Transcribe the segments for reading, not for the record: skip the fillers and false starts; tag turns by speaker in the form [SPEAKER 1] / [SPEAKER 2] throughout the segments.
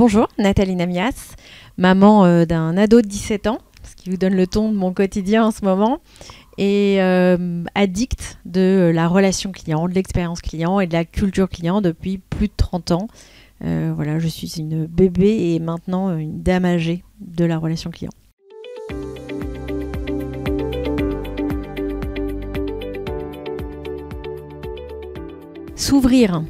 [SPEAKER 1] Bonjour, Nathalie Namias, maman d'un ado de 17 ans, ce qui vous donne le ton de mon quotidien en ce moment, et addict de la relation client, de l'expérience client et de la culture client depuis plus de 30 ans. Voilà, je suis une bébé et maintenant une dame âgée de la relation client. S'ouvrir.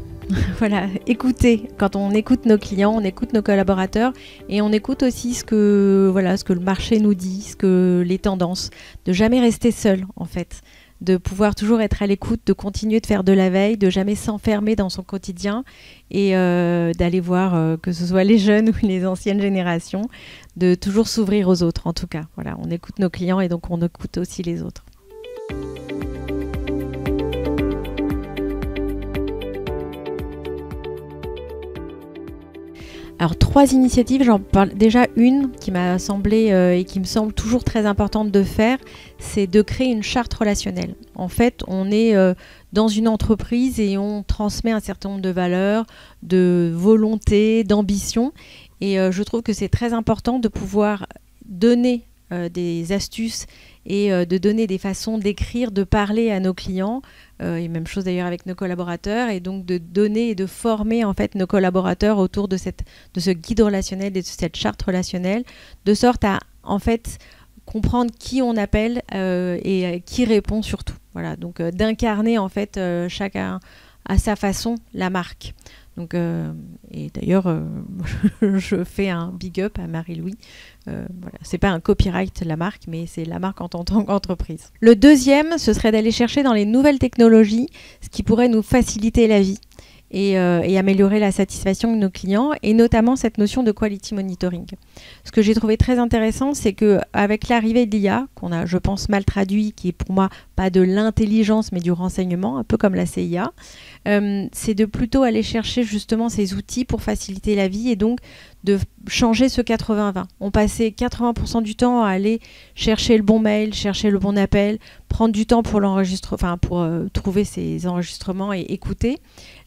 [SPEAKER 1] Voilà, écouter. Quand on écoute nos clients, on écoute nos collaborateurs et on écoute aussi ce que le marché nous dit, les tendances. De jamais rester seul, en fait. De pouvoir toujours être à l'écoute, de continuer de faire de la veille, de jamais s'enfermer dans son quotidien et d'aller voir, que ce soit les jeunes ou les anciennes générations, de toujours s'ouvrir aux autres, en tout cas. Voilà, on écoute nos clients et donc on écoute aussi les autres. Alors 3 initiatives, j'en parle déjà une qui m'a semblé et qui me semble toujours très importante de faire, c'est de créer une charte relationnelle. En fait, on est dans une entreprise et on transmet un certain nombre de valeurs, de volonté, d'ambition. Et je trouve que c'est très important de pouvoir donner des astuces et de donner des façons d'écrire, de parler à nos clients, et même chose d'ailleurs avec nos collaborateurs, et donc de donner et de former en fait nos collaborateurs autour de ce guide relationnel et de cette charte relationnelle, de sorte à en fait comprendre qui on appelle et qui répond surtout. Voilà, donc d'incarner en fait chacun à sa façon la marque. Donc, et d'ailleurs, je fais un big up à Marie-Louis. Voilà. C'est pas un copyright la marque, mais c'est la marque en tant qu'entreprise. Le deuxième, ce serait d'aller chercher dans les nouvelles technologies ce qui pourrait nous faciliter la vie et améliorer la satisfaction de nos clients, et notamment cette notion de quality monitoring. Ce que j'ai trouvé très intéressant, c'est qu'avec l'arrivée de l'IA, qu'on a, je pense, mal traduit, qui est pour moi pas de l'intelligence, mais du renseignement, un peu comme la CIA, c'est de plutôt aller chercher justement ces outils pour faciliter la vie et donc de changer ce 80-20. On passait 80% du temps à aller chercher le bon mail, chercher le bon appel, prendre du temps pour pour trouver ces enregistrements et écouter.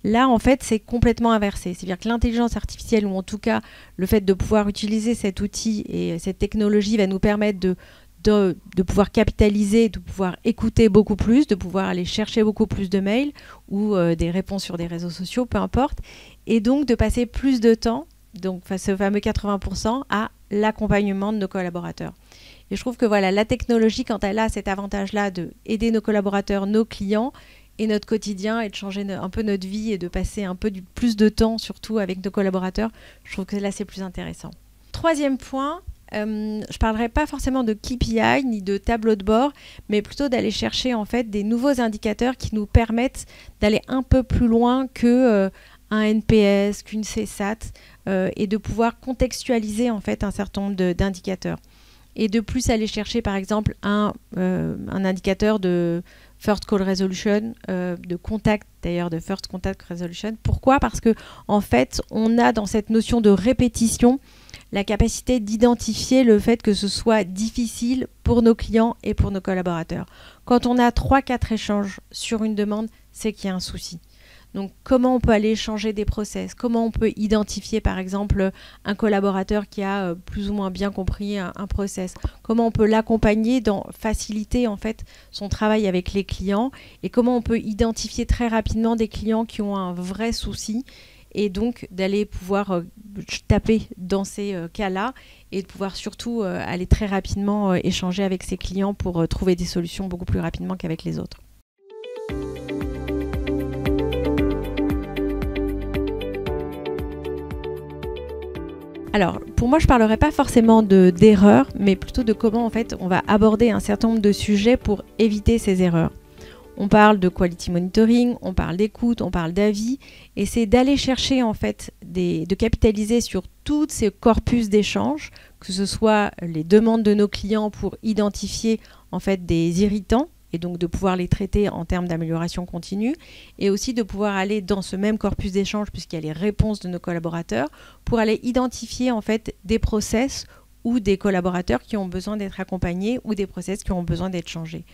[SPEAKER 1] Là, en fait, c'est complètement inversé. C'est-à-dire que l'intelligence artificielle, ou en tout cas le fait de pouvoir utiliser cet outil et cette technologie va nous permettre de pouvoir capitaliser, de pouvoir écouter beaucoup plus, de pouvoir aller chercher beaucoup plus de mails ou des réponses sur des réseaux sociaux, peu importe, et donc de passer plus de temps, donc ce fameux 80%, à l'accompagnement de nos collaborateurs. Et je trouve que voilà, la technologie, quand elle a cet avantage-là d'aider nos collaborateurs, nos clients, et notre quotidien, et de changer un peu notre vie et de passer un peu plus de temps, surtout avec nos collaborateurs, je trouve que là, c'est plus intéressant. Troisième point, je ne parlerai pas forcément de KPI ni de tableau de bord, mais plutôt d'aller chercher en fait des nouveaux indicateurs qui nous permettent d'aller un peu plus loin que un NPS, qu'une CSAT, et de pouvoir contextualiser en fait un certain nombre d'indicateurs. Et de plus aller chercher par exemple un indicateur de First Call Resolution, de contact d'ailleurs, de First Contact Resolution. Pourquoi ? Parce que en fait, on a dans cette notion de répétition la capacité d'identifier le fait que ce soit difficile pour nos clients et pour nos collaborateurs. Quand on a 3-4 échanges sur une demande, c'est qu'il y a un souci. Donc, comment on peut aller changer des process ? Comment on peut identifier, par exemple, un collaborateur qui a plus ou moins bien compris un process ? Comment on peut l'accompagner dans faciliter, en fait, son travail avec les clients ? Et comment on peut identifier très rapidement des clients qui ont un vrai souci ? Et donc, d'aller pouvoir taper dans ces cas-là et de pouvoir surtout aller très rapidement échanger avec ses clients pour trouver des solutions beaucoup plus rapidement qu'avec les autres. Alors, pour moi, je ne parlerai pas forcément d'erreurs, mais plutôt de comment en fait, on va aborder un certain nombre de sujets pour éviter ces erreurs. On parle de quality monitoring, on parle d'écoute, on parle d'avis, et c'est d'aller chercher en fait, de capitaliser sur tous ces corpus d'échanges, que ce soit les demandes de nos clients pour identifier en fait des irritants, et donc de pouvoir les traiter en termes d'amélioration continue, et aussi de pouvoir aller dans ce même corpus d'échange, puisqu'il y a les réponses de nos collaborateurs, pour aller identifier en fait des process ou des collaborateurs qui ont besoin d'être accompagnés ou des process qui ont besoin d'être changés.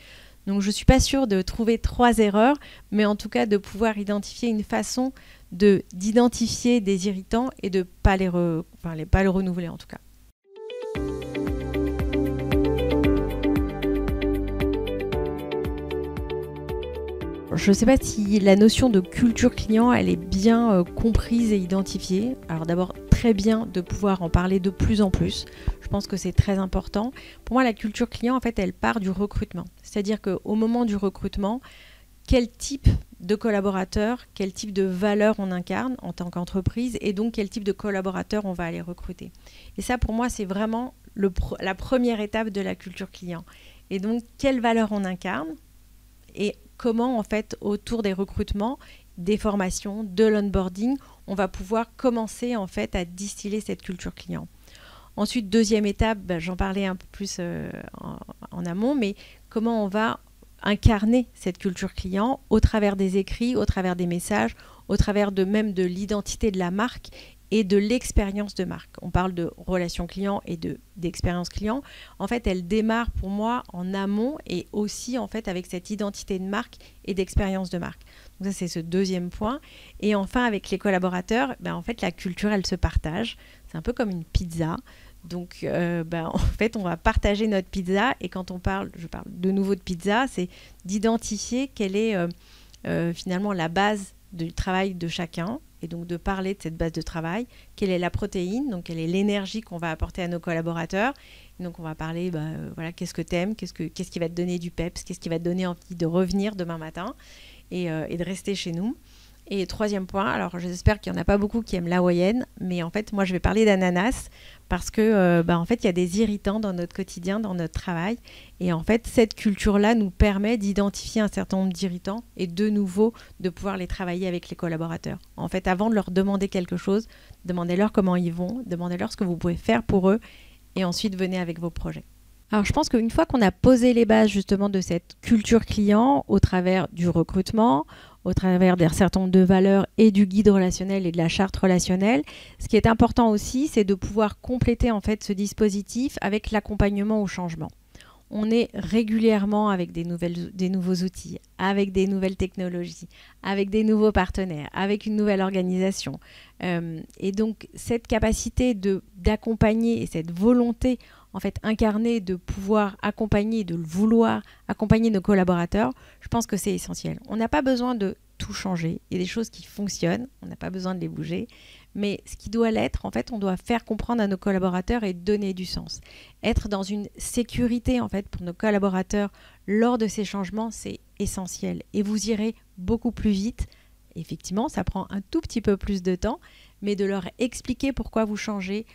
[SPEAKER 1] Donc je ne suis pas sûre de trouver 3 erreurs, mais en tout cas de pouvoir identifier une façon d'identifier des irritants et de ne pas pas le renouveler en tout cas. Je ne sais pas si la notion de culture client, elle est bien comprise et identifiée. Alors d'abord, très bien de pouvoir en parler de plus en plus. Je pense que c'est très important. Pour moi, la culture client, en fait, elle part du recrutement. C'est-à-dire qu'au moment du recrutement, quel type de collaborateur, quel type de valeur on incarne en tant qu'entreprise et donc quel type de collaborateur on va aller recruter. Et ça, pour moi, c'est vraiment la première étape de la culture client. Et donc, quelle valeur on incarne et comment, en fait, autour des recrutements, des formations, de l'onboarding, on va pouvoir commencer, en fait, à distiller cette culture client. Ensuite, deuxième étape, j'en parlais un peu plus en amont, mais comment on va incarner cette culture client au travers des écrits, au travers des messages, au travers même de l'identité de la marque et de l'expérience de marque. On parle de relation client et d'expérience client. En fait, elle démarre pour moi en amont et aussi en fait avec cette identité de marque et d'expérience de marque. Donc ça, c'est ce deuxième point. Et enfin, avec les collaborateurs, en fait, la culture, elle se partage. C'est un peu comme une pizza. Donc, en fait, on va partager notre pizza. Et quand je parle de nouveau de pizza, c'est d'identifier quelle est finalement la base du travail de chacun. Et donc de parler de cette base de travail, quelle est la protéine, donc quelle est l'énergie qu'on va apporter à nos collaborateurs. Et donc on va parler, qu'est-ce que t'aimes, qu'est-ce qui va te donner du peps, qu'est-ce qui va te donner envie de revenir demain matin et de rester chez nous. Et troisième point, alors j'espère qu'il n'y en a pas beaucoup qui aiment l'hawaïenne, mais en fait moi je vais parler d'ananas parce que en fait il y a des irritants dans notre quotidien, dans notre travail, et en fait cette culture-là nous permet d'identifier un certain nombre d'irritants et de nouveau de pouvoir les travailler avec les collaborateurs. En fait, avant de leur demander quelque chose, demandez-leur comment ils vont, demandez-leur ce que vous pouvez faire pour eux, et ensuite venez avec vos projets. Alors je pense qu'une fois qu'on a posé les bases justement de cette culture client au travers du recrutement, au travers d'un certain nombre de valeurs et du guide relationnel et de la charte relationnelle, ce qui est important aussi, c'est de pouvoir compléter en fait ce dispositif avec l'accompagnement au changement. On est régulièrement avec des nouveaux outils, avec des nouvelles technologies, avec des nouveaux partenaires, avec une nouvelle organisation. Et donc cette capacité d'accompagner et cette volonté en fait incarnée de pouvoir accompagner, de le vouloir accompagner nos collaborateurs, je pense que c'est essentiel. On n'a pas besoin de tout changer. Il y a des choses qui fonctionnent, on n'a pas besoin de les bouger. Mais ce qui doit l'être, en fait, on doit faire comprendre à nos collaborateurs et donner du sens. Être dans une sécurité, en fait, pour nos collaborateurs lors de ces changements, c'est essentiel. Et vous irez beaucoup plus vite. Effectivement, ça prend un tout petit peu plus de temps, mais de leur expliquer pourquoi vous changez,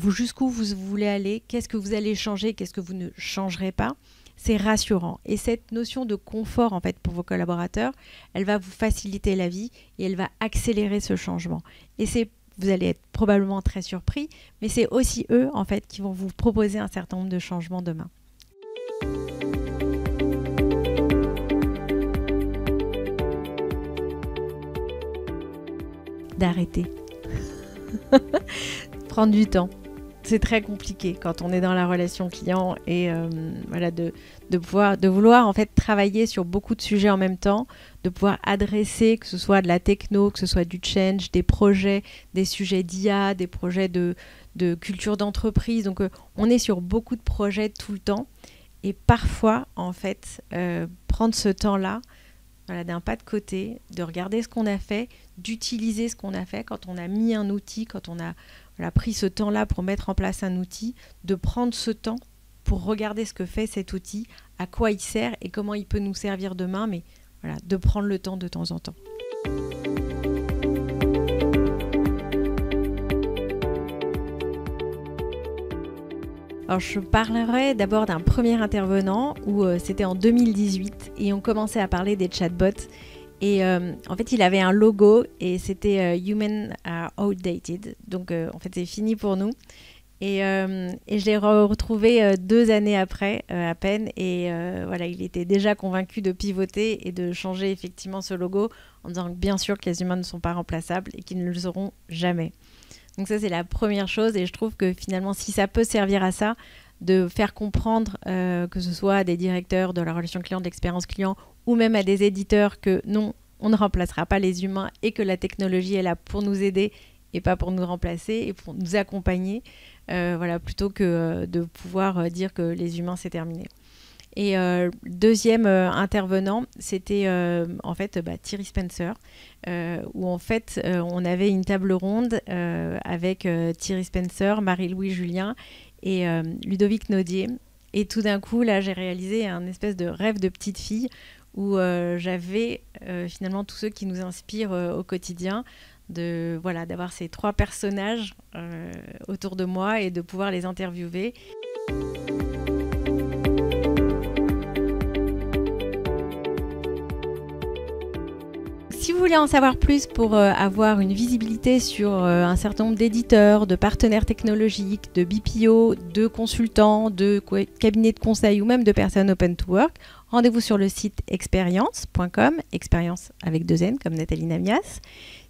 [SPEAKER 1] jusqu'où vous voulez aller, qu'est-ce que vous allez changer, qu'est-ce que vous ne changerez pas, c'est rassurant. Et cette notion de confort, en fait, pour vos collaborateurs, elle va vous faciliter la vie et elle va accélérer ce changement. Et vous allez être probablement très surpris, mais c'est aussi eux, en fait, qui vont vous proposer un certain nombre de changements demain. D'arrêter. Prendre du temps. C'est très compliqué quand on est dans la relation client et de vouloir en fait travailler sur beaucoup de sujets en même temps, de pouvoir adresser que ce soit de la techno, que ce soit du change, des projets, des sujets d'IA, des projets de culture d'entreprise. Donc on est sur beaucoup de projets tout le temps et parfois en fait prendre ce temps-là, d'un pas de côté, de regarder ce qu'on a fait, d'utiliser ce qu'on a fait quand on a mis un outil, quand on a pris ce temps-là pour mettre en place un outil, de prendre ce temps pour regarder ce que fait cet outil, à quoi il sert et comment il peut nous servir demain, mais de prendre le temps de temps en temps. Alors, je parlerai d'abord d'un premier intervenant où c'était en 2018 et on commençait à parler des chatbots. Et en fait, il avait un logo et c'était Human are outdated. Donc, en fait, c'est fini pour nous. Et je l'ai retrouvé 2 années après, à peine. Et il était déjà convaincu de pivoter et de changer effectivement ce logo en disant que bien sûr que les humains ne sont pas remplaçables et qu'ils ne le seront jamais. Donc ça, c'est la première chose. Et je trouve que finalement, si ça peut servir à ça, de faire comprendre, que ce soit à des directeurs de la relation client, de l'expérience client, ou même à des éditeurs que non, on ne remplacera pas les humains et que la technologie est là pour nous aider et pas pour nous remplacer et pour nous accompagner, voilà, plutôt que de pouvoir dire que les humains, c'est terminé. Et deuxième intervenant, c'était en fait Thierry Spencer, où en fait on avait une table ronde avec Thierry Spencer, Marie-Louis Julien et Ludovic Naudier. Et tout d'un coup, là, j'ai réalisé un espèce de rêve de petite fille où j'avais finalement tous ceux qui nous inspirent au quotidien, d'avoir ces 3 personnages autour de moi et de pouvoir les interviewer. Si vous voulez en savoir plus pour avoir une visibilité sur un certain nombre d'éditeurs, de partenaires technologiques, de BPO, de consultants, de cabinets de conseil ou même de personnes open to work, rendez-vous sur le site experience.com, expérience avec 2 N comme Nathalie Namias.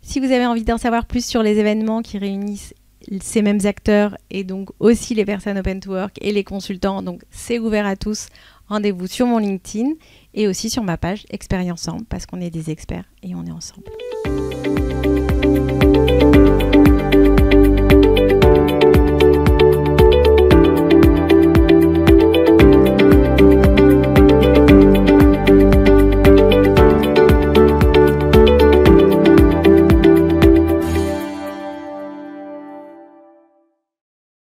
[SPEAKER 1] Si vous avez envie d'en savoir plus sur les événements qui réunissent ces mêmes acteurs et donc aussi les personnes open to work et les consultants, donc c'est ouvert à tous. Rendez-vous sur mon LinkedIn et aussi sur ma page Expérience Ensemble parce qu'on est des experts et on est ensemble.